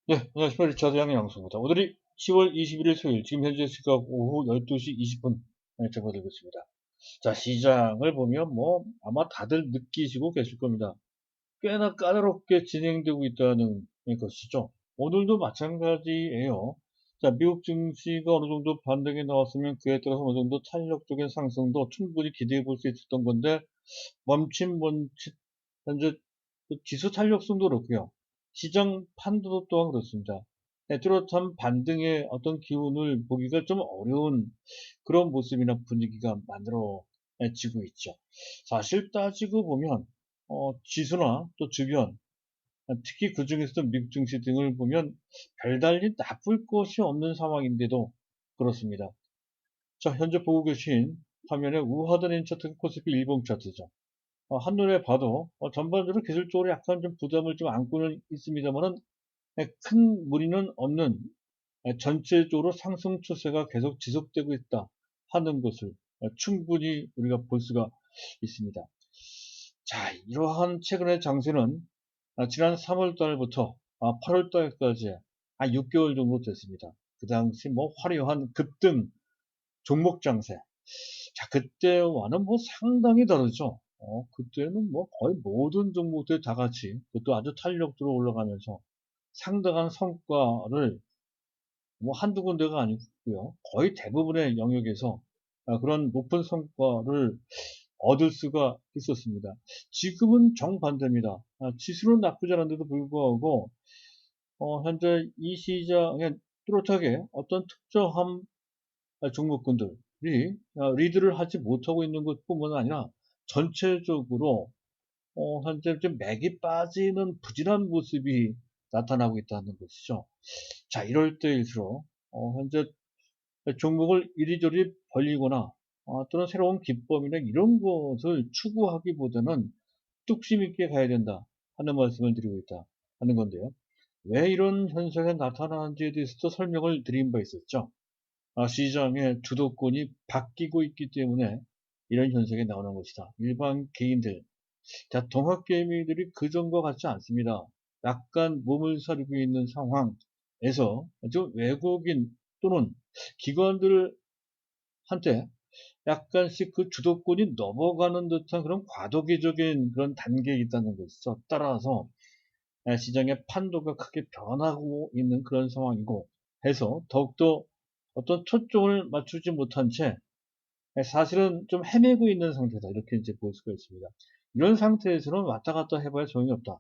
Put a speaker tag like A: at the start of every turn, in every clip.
A: 네, 안녕하십니까. 리차드 양양수입니다. 오늘이 10월 21일 수요일, 지금 현재 시각 오후 12시 20분 접어들고 있습니다. 자, 시장을 보면 아마 다들 느끼시고 계실 겁니다. 꽤나 까다롭게 진행되고 있다는 것이죠. 오늘도 마찬가지예요. 자, 미국 증시가 어느 정도 반등이 나왔으면 그에 따라서 어느 정도 탄력적인 상승도 충분히 기대해 볼 수 있었던 건데, 멈칫, 현재 그 지수 탄력성도 그렇고요. 시장 판도도 또한 그렇습니다. 뚜렷한 반등의 어떤 기운을 보기가 좀 어려운 그런 모습이나 분위기가 만들어지고 있죠. 사실 따지고 보면 지수나 또 주변, 특히 그 중에서도 미국 증시 등을 보면 별달리 나쁠 것이 없는 상황인데도 그렇습니다. 자, 현재 보고 계신 화면에 우하단 인차트 코스피 일봉 차트죠. 한눈에 봐도 전반적으로 기술적으로 약간 좀 부담을 좀 안고는 있습니다만은 큰 무리는 없는 전체적으로 상승 추세가 계속 지속되고 있다 하는 것을 충분히 우리가 볼 수가 있습니다. 자, 이러한 최근의 장세는 지난 3월 달부터 8월 달까지 6개월 정도 됐습니다. 그 당시 화려한 급등 종목 장세. 자, 그때와는 상당히 다르죠. 그때는 거의 모든 종목들이 다 같이, 그것도 아주 탄력적으로 올라가면서 상당한 성과를 한두 군데가 아니고요. 거의 대부분의 영역에서 그런 높은 성과를 얻을 수가 있었습니다. 지금은 정반대입니다. 지수는 나쁘지 않은데도 불구하고, 현재 이 시장에 뚜렷하게 어떤 특정한 종목군들이 리드를 하지 못하고 있는 것뿐만 아니라 전체적으로 현재 좀 맥이 빠지는 부진한 모습이 나타나고 있다는 것이죠. 자, 이럴 때일수록 현재 종목을 이리저리 벌리거나 또는 새로운 기법이나 이런 것을 추구하기보다는 뚝심 있게 가야 된다 하는 말씀을 드리고 있다 하는 건데요. 왜 이런 현상이 나타나는지에 대해서도 설명을 드린 바 있었죠. 시장의 주도권이 바뀌고 있기 때문에 이런 현상이 나오는 것이다. 일반 개인들, 자, 동학개미들이 그전과 같지 않습니다. 약간 몸을 사리고 있는 상황에서 좀 외국인 또는 기관들한테 약간씩 그 주도권이 넘어가는 듯한 그런 과도기적인 그런 단계에 있다는 것이죠. 따라서 시장의 판도가 크게 변하고 있는 그런 상황이고 해서 더욱더 어떤 초점을 맞추지 못한 채 사실은 좀 헤매고 있는 상태다. 이렇게 이제 볼 수가 있습니다. 이런 상태에서는 왔다 갔다 해봐야 소용이 없다.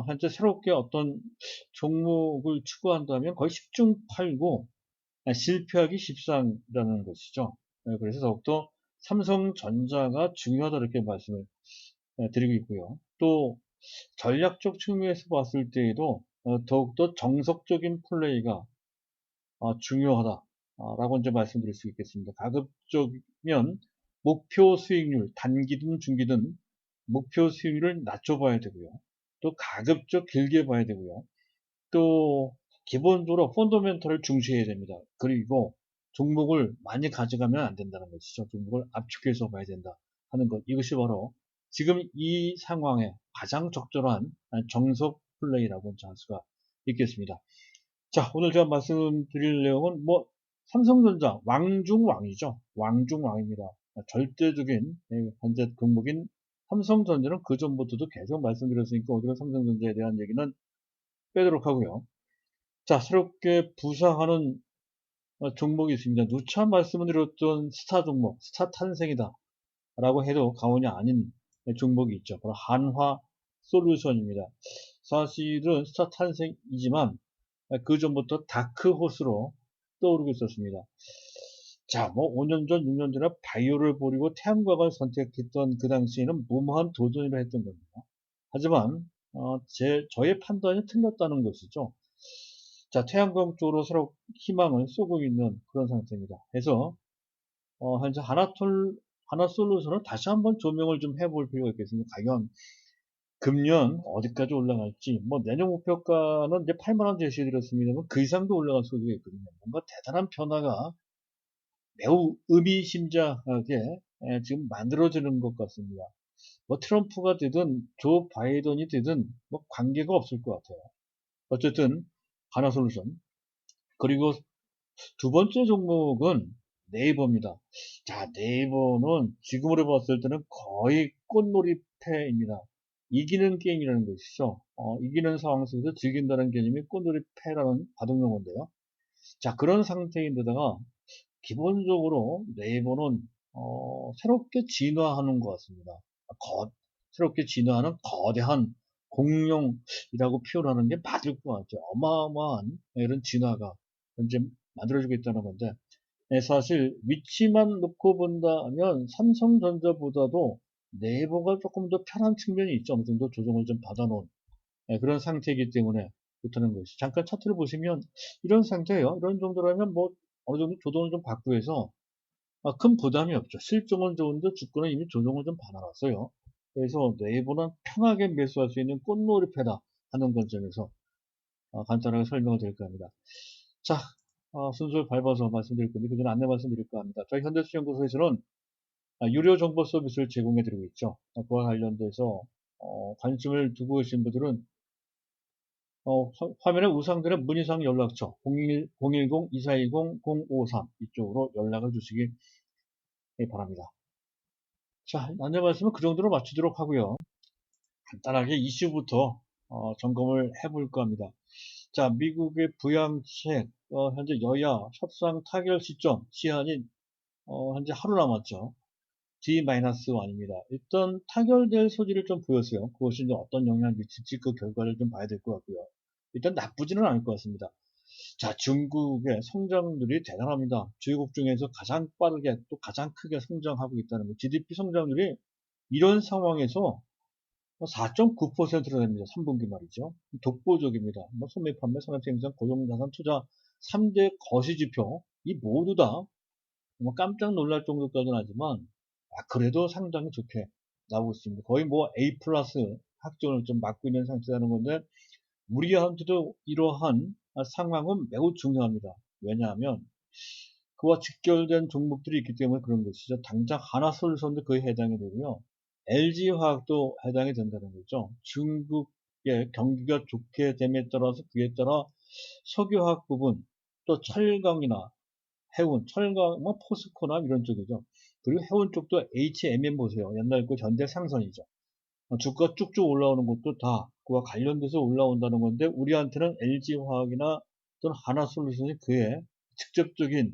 A: 현재 새롭게 어떤 종목을 추구한다면 거의 10중 8구 실패하기 십상이라는 것이죠. 그래서 더욱더 삼성전자가 중요하다 이렇게 말씀을 드리고 있고요. 또 전략적 측면에서 봤을 때에도 더욱더 정석적인 플레이가 중요하다라고 이제 말씀드릴 수 있겠습니다. 가급적이면 목표 수익률, 단기든 중기든 목표 수익률을 낮춰봐야 되고요. 또 가급적 길게 봐야 되고요. 또 기본적으로 펀더멘털을 중시해야 됩니다. 그리고 종목을 많이 가져가면 안 된다는 것이죠. 종목을 압축해서 봐야 된다 하는 것. 이것이 바로 지금 이 상황에 가장 적절한 정석 플레이라고 할 수가 있겠습니다. 자, 오늘 제가 말씀드릴 내용은 삼성전자 왕중왕이죠. 왕중왕입니다. 절대적인 현재 종목인 삼성전자는 그 전부터도 계속 말씀드렸으니까 오늘은 삼성전자에 대한 얘기는 빼도록 하고요. 자, 새롭게 부상하는 종목이 있습니다. 누차 말씀을 드렸던 스타 종목, 스타 탄생이다 라고 해도 과언이 아닌 종목이 있죠. 바로 한화 솔루션입니다. 사실은 스타 탄생이지만 그 전부터 다크호스로 떠오르고 있었습니다. 자, 5년 전, 6년 전에 바이오를 버리고 태양광을 선택했던 그 당시에는 무모한 도전이라 했던 겁니다. 하지만 저의 판단이 틀렸다는 것이죠. 자, 태양광 쪽으로 새로 희망을 쏘고 있는 그런 상태입니다. 그래서 현재 하나솔루션을 다시 한번 조명을 좀 해볼 필요가 있겠습니다. 과연 금년 어디까지 올라갈지, 내년 목표가는 이제 8만 원 제시해드렸습니다만 그 이상도 올라갈 수가 있거든요. 뭔가 대단한 변화가 매우 의미심장하게 지금 만들어지는 것 같습니다. 트럼프가 되든 조 바이든이 되든 관계가 없을 것 같아요. 어쨌든 하나솔루션. 그리고 두 번째 종목은 네이버입니다. 자, 네이버는 지금으로 봤을 때는 거의 꽃놀이패입니다. 이기는 게임이라는 것이죠. 이기는 상황 속에서 즐긴다는 개념이 꽃놀이패라는 바둑용어인데요. 자, 그런 상태인데다가 기본적으로 네이버는 새롭게 진화하는 것 같습니다. 새롭게 진화하는 거대한 공룡이라고 표현하는 게 맞을 것 같죠. 어마어마한 이런 진화가 현재 만들어지고 있다는 건데, 사실 위치만 놓고 본다면 삼성전자보다도 네이버가 조금 더 편한 측면이 있죠. 어느 정도 조정을 좀 받아놓은 그런 상태이기 때문에 그렇다는 것이. 잠깐 차트를 보시면 이런 상태예요. 이런 정도라면 뭐 어느 정도 조정을 좀 받고 해서 큰 부담이 없죠. 실적은 좋은데 주가는 이미 조정을 좀 받아놨어요. 그래서 네이버는 편하게 매수할 수 있는 꽃놀이패다 하는 관점에서 간단하게 설명을 드릴까 합니다. 자, 순서를 밟아서 말씀드릴 건데 그 전에 안내 말씀드릴까 합니다. 저희 현대수연구소에서는 유료 정보 서비스를 제공해 드리고 있죠. 그와 관련돼서 관심을 두고 계신 분들은 화면에 우상들의 문의사항 연락처 010-2420-053 이쪽으로 연락을 주시기 바랍니다. 자, 안내 말씀은 그 정도로 마치도록 하고요. 간단하게 이슈부터 점검을 해볼까 합니다. 자, 미국의 부양책 현재 여야 협상 타결 시점 시한이 현재 하루 남았죠. D-1입니다. 일단 타결될 소지를 좀 보였어요. 그것이 이제 어떤 영향을 미칠지 그 결과를 좀 봐야 될 것 같고요. 일단 나쁘지는 않을 것 같습니다. 자, 중국의 성장률이 대단합니다. 주요국 중에서 가장 빠르게 또 가장 크게 성장하고 있다는 거. GDP 성장률이 이런 상황에서 4.9%로 됩니다. 3분기 말이죠. 독보적입니다. 뭐 소매, 판매, 산업 생산, 고용, 자산, 투자 3대 거시지표 이 모두 다 뭐 깜짝 놀랄 정도까지는 하지만 그래도 상당히 좋게 나오고 있습니다. 거의 뭐 A 플러스 학점을 좀 맡고 있는 상태라는 건데 우리한테도 이러한 상황은 매우 중요합니다. 왜냐하면 그와 직결된 종목들이 있기 때문에 그런 것이죠. 당장 하나솔루션도 그에 해당이 되고요. LG화학도 해당이 된다는 거죠. 중국의 경기가 좋게 됨에 따라서 그에 따라 석유화학 부분, 또 철강이나 해운, 철강, 뭐 포스코나 이런 쪽이죠. 그리고 해운 쪽도 HMM 보세요. 옛날 그 현대상선이죠. 주가 쭉쭉 올라오는 것도 다 그와 관련돼서 올라온다는 건데 우리한테는 LG화학이나 또는 하나솔루션이 그에 직접적인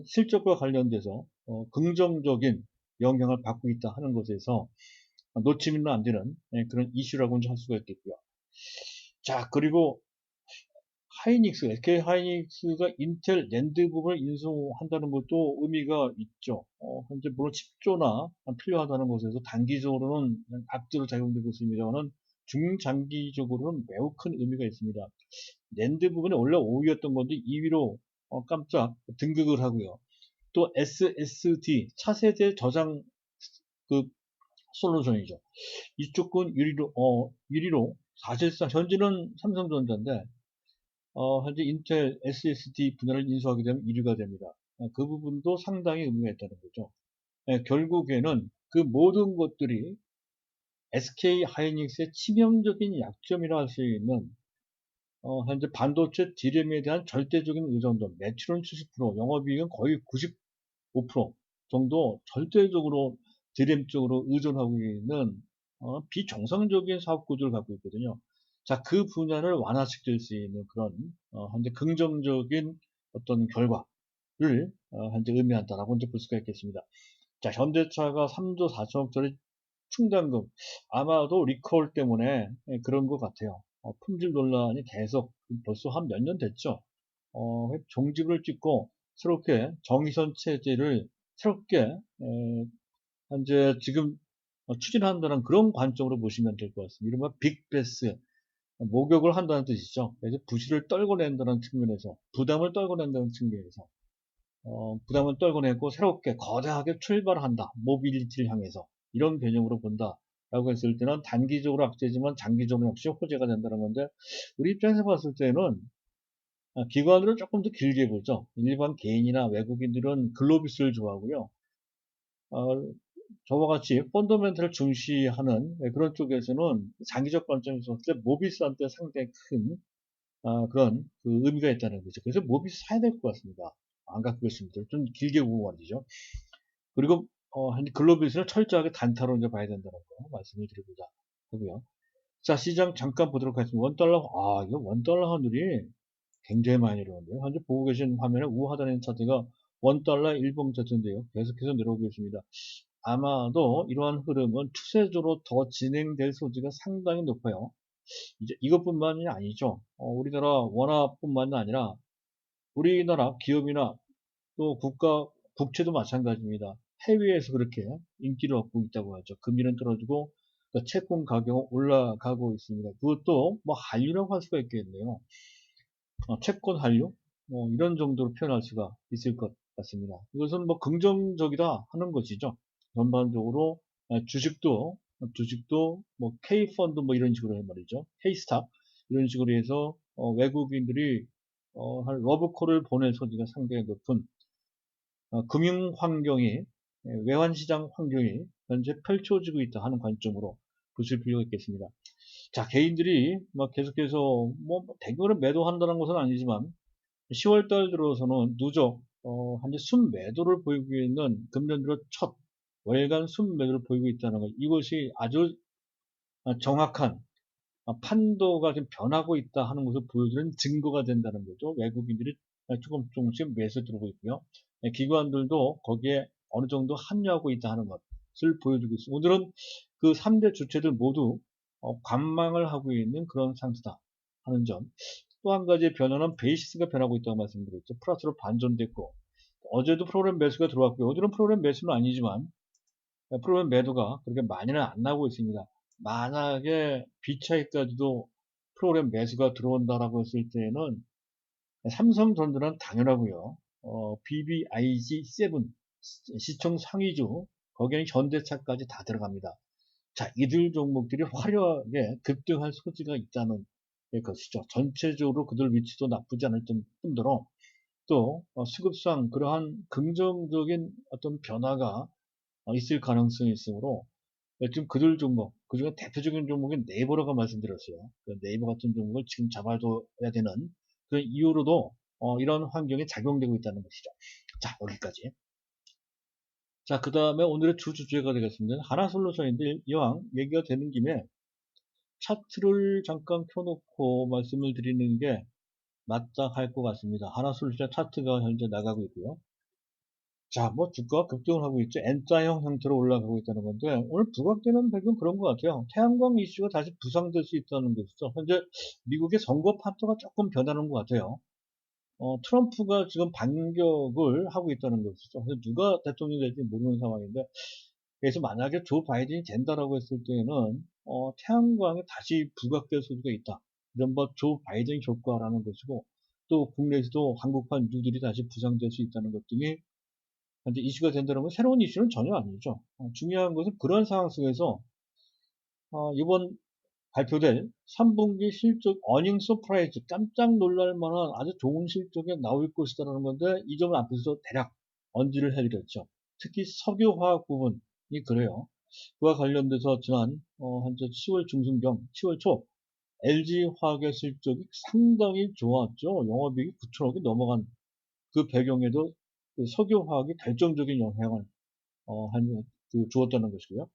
A: 실적과 관련돼서 긍정적인 영향을 받고 있다 하는 것에서 놓치면 안 되는 그런 이슈라고 할 수가 있겠고요. 자, 그리고 하이닉스, SK 하이닉스가 인텔 낸드 부분을 인수한다는 것도 의미가 있죠. 현재 물론 10조나 필요하다는 것에서 단기적으로는 악재로 작용되고 있습니다만 중장기적으로는 매우 큰 의미가 있습니다. 낸드 부분이 원래 5위였던 건데 2위로 깜짝 등극을 하고요. 또 SSD 차세대 저장 그 솔루션이죠. 이쪽은 1위로 사실상 현재는 삼성전자인데 현재 인텔 SSD 분야를 인수하게 되면 1위가 됩니다. 그 부분도 상당히 의미가 있다는 거죠. 결국에는 그 모든 것들이 SK 하이닉스의 치명적인 약점이라 할 수 있는 현재 반도체 디램에 대한 절대적인 의존도, 매출은 70%, 영업이익은 거의 95% 정도 절대적으로 디램 쪽으로 의존하고 있는 비정상적인 사업 구조를 갖고 있거든요. 자, 그 분야를 완화시킬 수 있는 그런 현재 긍정적인 어떤 결과를 현재 의미한다라고 이제 볼 수가 있겠습니다. 자, 현대차가 3조 4천억짜리 충당금 아마도 리콜 때문에 그런 것 같아요. 품질 논란이 계속 벌써 한 몇 년 됐죠. 종지부를 찍고 새롭게 정의선 체제를 새롭게 현재 지금 추진한다는 그런 관점으로 보시면 될 것 같습니다. 이른바 빅베스, 목욕을 한다는 뜻이죠. 그래서 부실을 떨궈낸다는 측면에서, 부담을 떨궈낸다는 측면에서, 부담을 떨궈내고 새롭게 거대하게 출발한다. 모빌리티를 향해서. 이런 개념으로 본다. 라고 했을 때는 단기적으로 악재지만 장기적으로 역시 호재가 된다는 건데, 우리 입장에서 봤을 때는 기관으로 조금 더 길게 보죠. 일반 개인이나 외국인들은 글로비스를 좋아하고요. 저와 같이 펀더멘털을 중시하는 그런 쪽에서는 장기적 관점에서 봤을 때 모비스한테 상당히 큰 그런 그 의미가 있다는 거죠. 그래서 모비스 사야 될 것 같습니다. 안 갖고 있습니다. 좀 길게 보고 말이죠. 그리고 글로비스는 철저하게 단타로 이제 봐야 된다는 거 말씀을 드리고자 하고요. 자, 시장 잠깐 보도록 하겠습니다. 원달러, 이거 원달러 환율이 굉장히 많이 내려오는데요. 현재 보고 계신 화면에 우하단에 있는 차트가 원달러 일봉 차트인데요. 계속해서 내려오고 있습니다. 아마도 이러한 흐름은 추세적으로 더 진행될 소지가 상당히 높아요. 이제 이것뿐만이 아니죠. 우리나라 원화뿐만이 아니라 우리나라 기업이나 또 국채도 마찬가지입니다. 해외에서 그렇게 인기를 얻고 있다고 하죠. 금리는 떨어지고 채권 가격은 올라가고 있습니다. 그것도 뭐 한류라고 할 수가 있겠네요. 채권 한류? 이런 정도로 표현할 수가 있을 것 같습니다. 이것은 뭐 긍정적이다 하는 것이죠. 전반적으로 주식도 뭐 K펀드 뭐 이런 식으로 해 말이죠. K스탁 이런 식으로 해서 외국인들이 한 러브콜을 보낼 소지가 상당히 높은 금융 환경이 외환시장 환경이 현재 펼쳐지고 있다 하는 관점으로 보실 필요가 있겠습니다. 자, 개인들이 막 계속해서 뭐 대규모로 매도한다는 것은 아니지만 10월달 들어서는 누적 현재 순매도를 보이고 있는 금년 들어 첫 월간 순매도를 보이고 있다는 것, 이것이 아주 정확한 판도가 좀 변하고 있다 하는 것을 보여주는 증거가 된다는 거죠. 외국인들이 조금씩 매수 들어오고 있고요. 기관들도 거기에 어느 정도 합류하고 있다 하는 것을 보여주고 있습니다. 오늘은 그 3대 주체들 모두 관망을 하고 있는 그런 상태다 하는 점. 또 한 가지 변화는 베이시스가 변하고 있다고 말씀드렸죠. 플러스로 반전됐고, 어제도 프로그램 매수가 들어왔고요. 오늘은 프로그램 매수는 아니지만 프로그램 매도가 그렇게 많이는 안 나오고 있습니다. 만약에 B차익까지도 프로그램 매수가 들어온다라고 했을 때는 삼성전자는 당연하고요. BBIG7 시총 상위주 거기에 현대차까지 다 들어갑니다. 자, 이들 종목들이 화려하게 급등할 소지가 있다는 것이죠. 전체적으로 그들 위치도 나쁘지 않을 뿐더러 또 수급상 그러한 긍정적인 어떤 변화가 있을 가능성이 있으므로 지금 그들 종목, 그중에 대표적인 종목인 네이버라고 말씀드렸어요. 그 네이버 같은 종목을 지금 잡아둬야 되는 그 이유로도 이런 환경이 작용되고 있다는 것이죠. 자, 여기까지. 자, 그 다음에 오늘의 주제가 되겠습니다. 하나솔루션인데 이왕 얘기가 되는 김에 차트를 잠깐 켜놓고 말씀을 드리는 게 맞다 할 것 같습니다. 하나솔루션 차트가 현재 나가고 있고요. 자, 뭐 주가가 급등을 하고 있죠. N자형 형태로 올라가고 있다는 건데 오늘 부각되는 배경 그런 것 같아요. 태양광 이슈가 다시 부상될 수 있다는 것이죠. 현재 미국의 선거 판도가 조금 변하는 것 같아요. 트럼프가 지금 반격을 하고 있다는 것이죠. 그래서 누가 대통령이 될지 모르는 상황인데 그래서 만약에 조 바이든이 된다라고 했을 때는 태양광이 다시 부각될 수가 있다. 이른바 조 바이든 효과라는 것이고 또 국내에서도 한국판 뉴딜이 다시 부상될 수 있다는 것 등이 현재 이슈가 된다는 건 새로운 이슈는 전혀 아니죠. 중요한 것은 그런 상황 속에서 이번 발표될 3분기 실적 어닝 서프라이즈 깜짝 놀랄 만한 아주 좋은 실적이 나올 것이다라는 건데 이 점을 앞에서 대략 언지를 해드렸죠. 특히 석유화학 부분이 그래요. 그와 관련돼서 지난 현재 10월 중순경 10월 초 LG화학의 실적이 상당히 좋았죠. 영업이익이 9천억이 넘어간 그 배경에도 그 석유화학이 결정적인 영향을 주었다는 것이고요.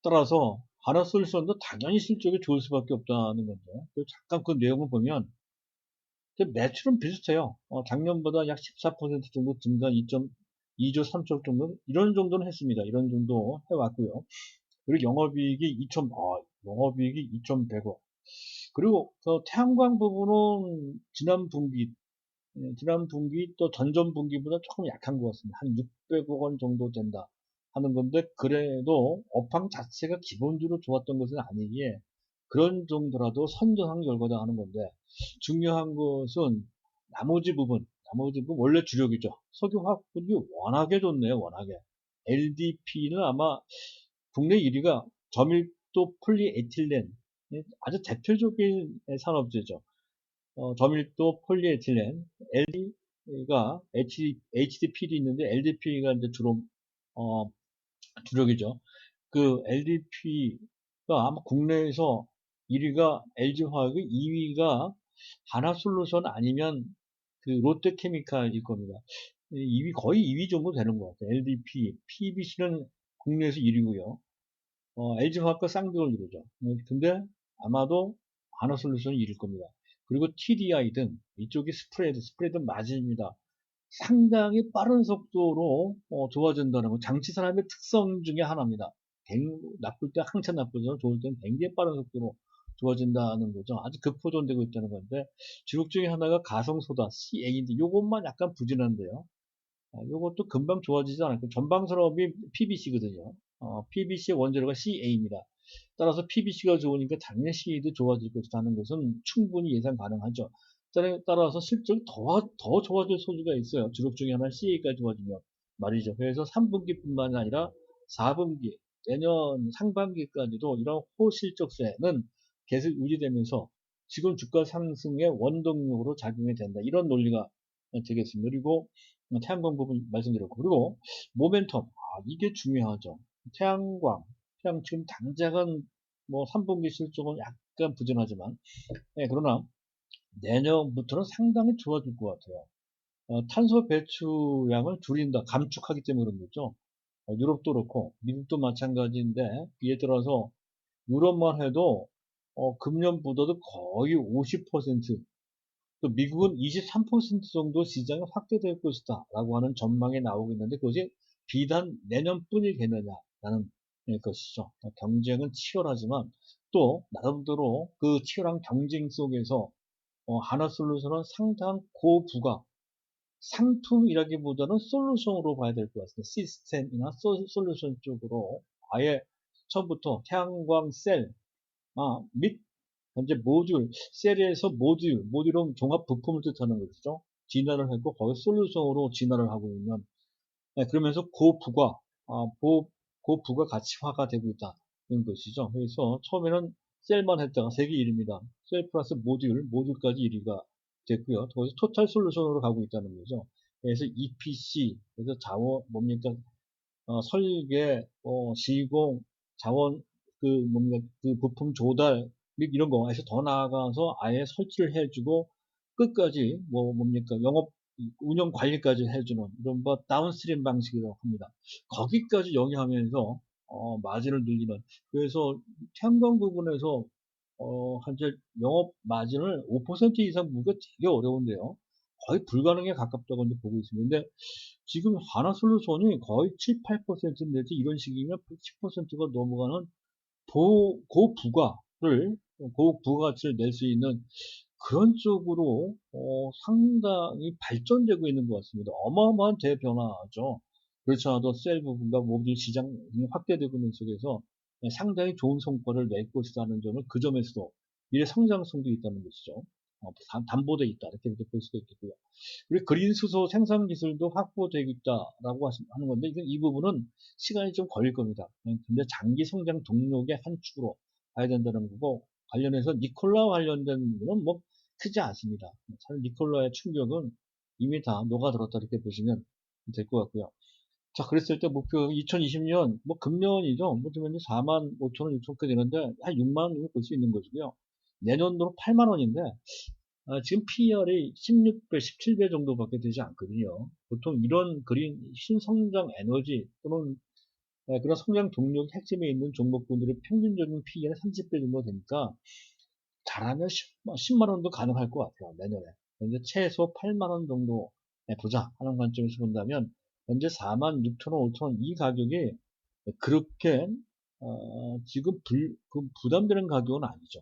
A: 따라서 하나솔루션도 당연히 실적이 좋을 수밖에 없다는 건데 잠깐 그 내용을 보면 매출은 비슷해요. 작년보다 약 14% 정도 증가 2.2조 3천 정도 이런 정도는 했습니다. 이런 정도 해왔고요. 그리고 영업이익이 2,100억. 그리고 그 태양광 부분은 지난 분기 또 전전 분기보다 조금 약한 것 같습니다. 한 600억 원 정도 된다 하는 건데 그래도 업황 자체가 기본적으로 좋았던 것은 아니기에 그런 정도라도 선전한 결과다 하는 건데 중요한 것은 나머지 부분 원래 주력이죠. 석유화학 분이 워낙에 좋네요. 워낙에 LDP는 아마 국내 1위가 저밀도 폴리에틸렌 아주 대표적인 산업재죠. 저밀도 폴리에틸렌, LD가 HDP도 있는데 LDP가 이제 주로 주력이죠. 그 LDP가 아마 국내에서 1위가 LG화학이 2위가 하나솔루션 아니면 그 롯데케미칼일 겁니다. 2위, 거의 2위 정도 되는 것 같아요. LDP, PBC는 국내에서 1위고요. LG화학과 쌍벽을 이루죠. 근데 아마도 하나솔루션이 1위일 겁니다. 그리고 TDI 등 이쪽이 스프레드 맞습니다. 상당히 빠른 속도로 좋아진다는 거, 장치 사람의 특성 중에 하나입니다. 나쁠 때 한참 나쁘죠. 좋을 때는 굉장히 빠른 속도로 좋아진다는 거죠. 아주 급보존되고 있다는 건데, 주력 중에 하나가 가성소다, CA인데, 요것만 약간 부진한데요. 요것도 금방 좋아지지 않을까. 전방산업이 PBC거든요. PBC의 원재료가 CA입니다. 따라서 PBC가 좋으니까 당연히 CA도 좋아질 것이라는 것은 충분히 예상 가능하죠. 따라서 실적이 더 좋아질 소지가 있어요. 주력 중에 하나 CA까지 좋아지면 말이죠. 그래서 3분기뿐만 아니라 4분기, 내년 상반기까지도 이런 호실적세는 계속 유지되면서 지금 주가 상승의 원동력으로 작용이 된다. 이런 논리가 되겠습니다. 그리고 태양광 부분 말씀드렸고, 그리고 모멘텀, 이게 중요하죠. 태양광, 지금 당장은 뭐 3분기 실적은 약간 부진하지만, 그러나 내년부터는 상당히 좋아질 것 같아요. 탄소 배출량을 줄인다, 감축하기 때문에 그런 거죠. 유럽도 그렇고 미국도 마찬가지인데, 예를 들어서 유럽만 해도 금년보다도 거의 50%, 또 미국은 23% 정도 시장이 확대될 것이다 라고 하는 전망이 나오고 있는데, 그것이 비단 내년뿐이겠느냐라는 것이죠. 경쟁은 치열하지만 또 나름대로 그 치열한 경쟁 속에서 하나솔루션은 상당 고부가 상품이라기보다는 솔루션으로 봐야 될 것 같습니다. 시스템이나 솔루션 쪽으로 아예 처음부터 태양광 셀 및 현재 모듈, 셀에서 모듈은 종합 부품을 뜻하는 것이죠. 진화를 했고, 거기 솔루션으로 진화를 하고 있는, 그러면서 고부가 가치화가 되고 있다는 것이죠. 그래서 처음에는 셀만 했다가 세계 1위입니다. 셀 플러스 모듈까지 1위가 됐고요. 거기서 토탈 솔루션으로 가고 있다는 거죠. 그래서 EPC, 그래서 뭡니까? 설계, 시공, 자원, 그 부품 조달, 이런 거 해서 더 나아가서 아예 설치를 해주고, 끝까지, 영업, 운영 관리까지 해주는, 이런 다운스트림 방식이라고 합니다. 거기까지 영위하면서, 마진을 늘리는, 그래서 태양광 부분에서, 현재 영업 마진을 5% 이상 보기가 되게 어려운데요. 거의 불가능에 가깝다고 이제 보고 있습니다. 근데 지금 하나솔루션이 거의 7, 8% 내지 이런 식이면 10%가 넘어가는 고부가가치를 낼 수 있는 그런 쪽으로 상당히 발전되고 있는 것 같습니다. 어마어마한 대변화죠. 그렇지 않아도 셀 부분과 모듈 시장이 확대되고 있는 속에서 상당히 좋은 성과를 낼 것이라는 점을, 그 점에서도 미래 성장성도 있다는 것이죠. 담보돼 있다, 이렇게 볼 수가 있겠고요. 그리고 그린 수소 생산 기술도 확보되고 있다라고 하는 건데, 이 부분은 시간이 좀 걸릴 겁니다. 근데 장기 성장 동력의 한 축으로 봐야 된다는 거고, 관련해서 니콜라 관련된 거는 뭐 크지 않습니다. 사실 니콜라의 충격은 이미 다 녹아들었다, 이렇게 보시면 될 것 같고요. 자, 그랬을 때 목표 2020년, 금년이죠. 좀 4만 5천 원, 6천까지 되는데, 한 6만 원 볼 수 있는 것이고요. 내년도로 8만 원인데, 지금 PER이 16배, 17배 정도밖에 되지 않거든요. 보통 이런 신성장 에너지 또는 그런 성장 동력 핵심에 있는 종목군들의 평균적인 PER은 30배 정도 되니까 잘하면 10만 원도 가능할 것 같아요. 내년에. 현재 최소 8만 원 정도 보자 하는 관점에서 본다면, 현재 4만 6천 원, 5천 원 이 가격이 그렇게 지금 부담되는 가격은 아니죠.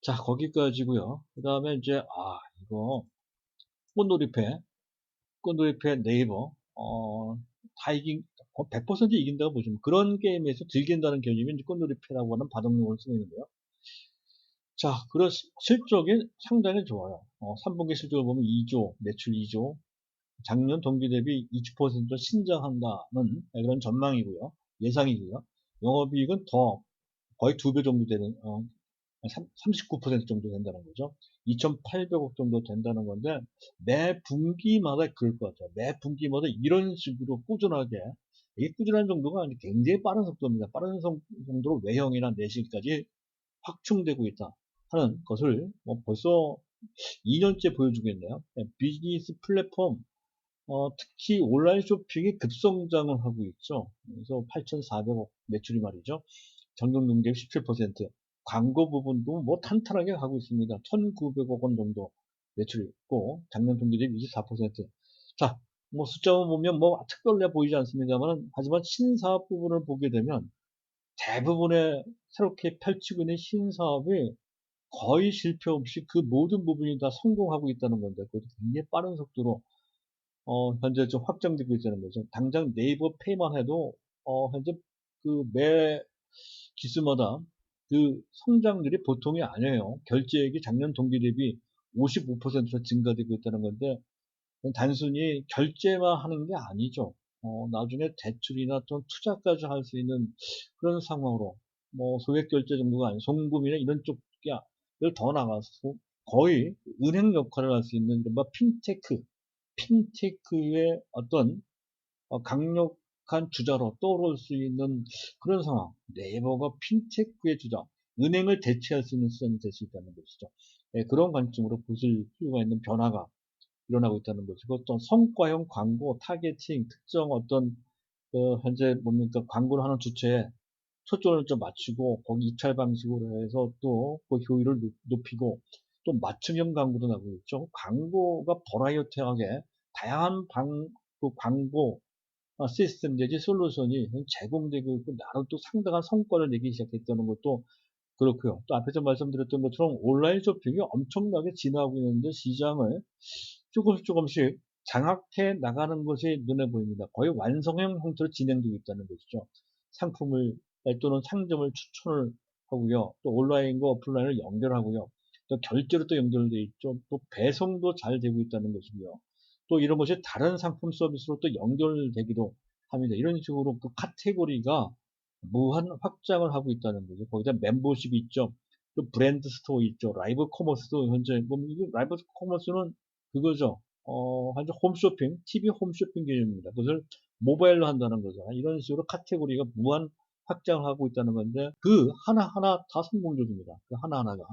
A: 자, 거기까지고요. 그 다음에 이제 이거 꽃놀이패 네이버, 다 100% 이긴다고 보시면, 그런 게임에서 즐긴다는 개념이 이제 꽃놀이패라고 하는 바둑용어를 쓰고 있는데요. 자, 실적이 상당히 좋아요. 3분기 실적을 보면 2조, 매출 2조, 작년 동기 대비 20% 신장한다는 그런 전망이고요. 예상이고요. 영업이익은 거의 2배 정도 되는, 39% 정도 된다는 거죠. 2,800억 정도 된다는 건데, 매 분기마다 그럴 것 같아요. 매 분기마다 이런 식으로 꾸준하게, 이게 꾸준한 정도가 아니라 굉장히 빠른 속도입니다. 빠른 속도로 외형이나 내실까지 확충되고 있다 하는 것을 벌써 2년째 보여주고 있네요. 비즈니스 플랫폼, 특히 온라인 쇼핑이 급성장을 하고 있죠. 그래서 8,400억 매출이 말이죠. 전년 동기의 17%, 광고 부분도 탄탄하게 가고 있습니다. 1,900억 원 정도 매출이 있고, 작년 동기 대비 24%. 자, 숫자만 보면 특별해 보이지 않습니다만, 하지만 신사업 부분을 보게 되면 대부분의 새롭게 펼치고 있는 신사업이 거의 실패 없이 그 모든 부분이 다 성공하고 있다는 건데, 그것도 굉장히 빠른 속도로 현재 좀 확장되고 있다는 거죠. 당장 네이버 페이만 해도 현재 그 매 기수마다 그 성장률이 보통이 아니에요. 결제액이 작년 동기 대비 55% 증가되고 있다는 건데, 단순히 결제만 하는 게 아니죠. 나중에 대출이나 또 투자까지 할 수 있는 그런 상황으로, 소액 결제 정도가 아니고 송금이나 이런 쪽을 더 나가서 거의 은행 역할을 할 수 있는 이른바 핀테크의 어떤 강력한 주자로 떠오를 수 있는 그런 상황. 네이버가 핀테크의 주자, 은행을 대체할 수 있는 수단이 될 수 있다는 것이죠. 그런 관점으로 보실 필요가 있는 변화가 일어나고 있다는 것이고, 또 성과형 광고, 타겟팅, 특정 어떤 현재 광고를 하는 주체에 초점을 좀 맞추고 거기 입찰 방식으로 해서 또 그 효율을 높이고, 또 맞춤형 광고도 나오고 있죠. 광고가 버라이어티하게 다양한 그 광고 시스템 내지 솔루션이 제공되고 있고, 나는 또 상당한 성과를 내기 시작했다는 것도 그렇고요. 또 앞에서 말씀드렸던 것처럼 온라인 쇼핑이 엄청나게 진화하고 있는데, 시장을 조금씩 장악해 나가는 것이 눈에 보입니다. 거의 완성형 형태로 진행되고 있다는 것이죠. 상품을 또는 상점을 추천을 하고요. 또 온라인과 오프라인을 연결하고요. 또 결제로 또 연결되어 있죠. 또 배송도 잘 되고 있다는 것이고요. 또 이런 것이 다른 상품 서비스로 또 연결되기도 합니다. 이런 식으로 그 카테고리가 무한 확장을 하고 있다는 거죠. 거기다 멤버십이 있죠. 또 브랜드 스토어 있죠. 라이브 커머스도 현재, 이거 라이브 커머스는 그거죠. 현재 홈쇼핑, TV 홈쇼핑 개념입니다. 그것을 모바일로 한다는 거죠. 이런 식으로 카테고리가 무한 확장을 하고 있다는 건데, 그 하나하나 다 성공적입니다. 그 하나하나가.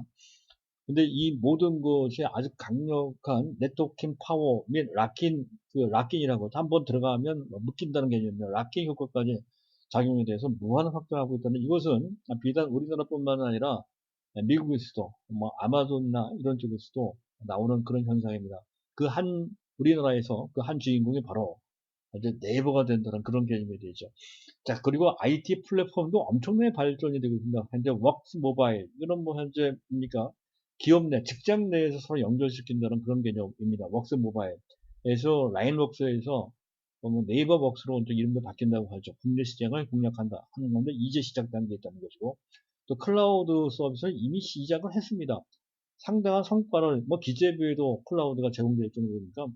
A: 근데 이 모든 것이 아주 강력한 네트워킹 파워 및 락인이라고 한번 들어가면 묶인다는 개념입니다. 락인 효과까지 작용에 대해서 무한 확장하고 있다는, 이것은 비단 우리나라뿐만 아니라 미국에서도 아마존이나 이런 쪽에서도 나오는 그런 현상입니다. 우리나라에서 그 한 주인공이 바로 이제 네이버가 된다는 그런 개념이 되죠. 자, 그리고 IT 플랫폼도 엄청나게 발전이 되고 있습니다. 현재 웍스 모바일, 이런 현재 뭡니까? 기업 내, 직장 내에서 서로 연결시킨다는 그런 개념입니다. 웍스 모바일에서 라인웍스에서 네이버 웍스로 이제 이름도 바뀐다고 하죠. 국내 시장을 공략한다 하는 건데, 이제 시작 단계에 있다는 것이고, 또 클라우드 서비스를 이미 시작을 했습니다. 상당한 성과를, 기재부에도 클라우드가 제공될 정도니까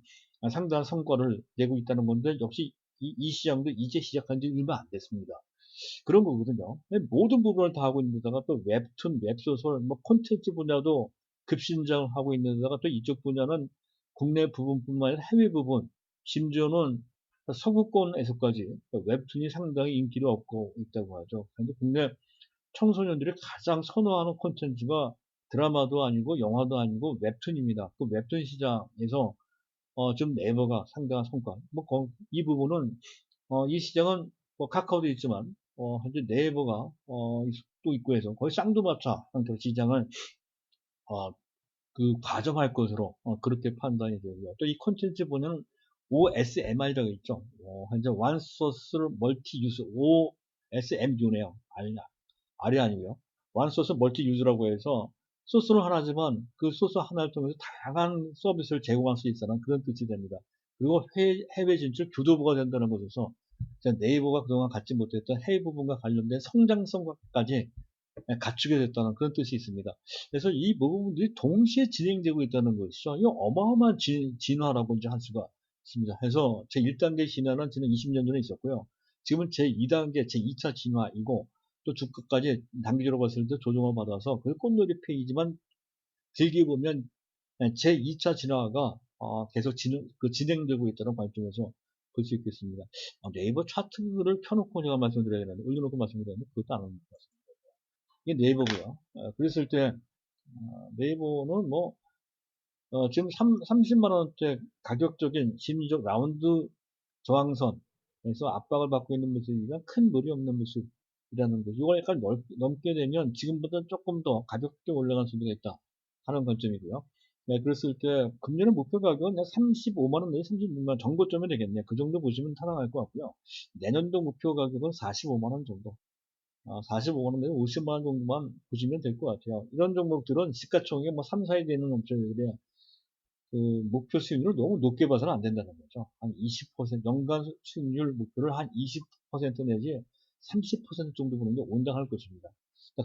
A: 상당한 성과를 내고 있다는 건데, 역시 이 시장도 이제 시작한 지 얼마 안 됐습니다. 그런 거거든요. 모든 부분을 다 하고 있는 데다가 또 웹툰, 웹소설, 콘텐츠 분야도 급신장을 하고 있는 데다가 또 이쪽 분야는 국내 부분뿐만 아니라 해외 부분, 심지어는 서구권에서까지 웹툰이 상당히 인기를 얻고 있다고 하죠. 그런데 국내 청소년들이 가장 선호하는 콘텐츠가 드라마도 아니고 영화도 아니고 웹툰입니다. 그 웹툰 시장에서 좀 네이버가 상당한 성과. 이 부분은 이 시장은 카카오도 있지만 현재 네이버가 또 있고 해서 거의 쌍두마차 형태로 시장을 과점할 것으로 그렇게 판단이 되고요. 또 이 콘텐츠 보면 OSMR이라고 있죠. 현재 One Source Multi Use OSMU네요. R이 아니고요. One Source Multi Use라고 해서 소스는 하나지만 그 소스 하나를 통해서 다양한 서비스를 제공할 수 있다는 그런 뜻이 됩니다. 그리고 해외 진출 교두보가 된다는 것에서 네이버가 그동안 갖지 못했던 해외 부분과 관련된 성장성까지 갖추게 됐다는 그런 뜻이 있습니다. 그래서 이 부분들이 동시에 진행되고 있다는 것이죠. 이 어마어마한 진화라고 이제 할 수가 있습니다. 그래서 제 1단계 진화는 지난 20년 전에 있었고요. 지금은 제 2단계, 제 2차 진화이고, 또 주가까지 단기적으로 봤을 때 조정을 받아서 그 꽃놀이 페이지만 길게 보면 제 2차 진화가 계속 진행되고 있다는 관점에서 볼 수 있겠습니다. 네이버 차트를 켜놓고 제가 말씀드려야 되는데, 올려놓고 말씀드려야 되는데, 그것도 안 하는 것 같습니다. 이게 네이버고요. 그랬을 때 네이버는 뭐 지금 30만 원대 가격적인 심리적 라운드 저항선에서 압박을 받고 있는 모습이랑 큰 무리 없는 모습이라는 거. 이걸 약간 넘게 되면 지금보다 조금 더 가볍게 올라갈 수도 있다 하는 관점이고요. 네, 그랬을 때 금년의 목표 가격은 35만 원 내지 36만 원 정도쯤이 되겠네요. 그 정도 보시면 타당할 것 같고요. 내년도 목표 가격은 45만 원 정도. 45만 원 내지 50만 원 정도만 보시면 될 것 같아요. 이런 종목들은 시가총액이 뭐 3, 4위 되는 업체들이 그 목표 수익률을 너무 높게 봐서는 안 된다는 거죠. 한 20%, 연간 수익률 목표를 한 20% 내지 30% 정도 보는 게 온당할 것입니다.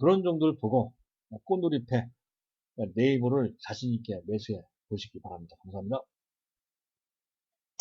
A: 그런 정도를 보고 꽃놀이패 네이버를 자신있게 매수해 보시기 바랍니다. 감사합니다.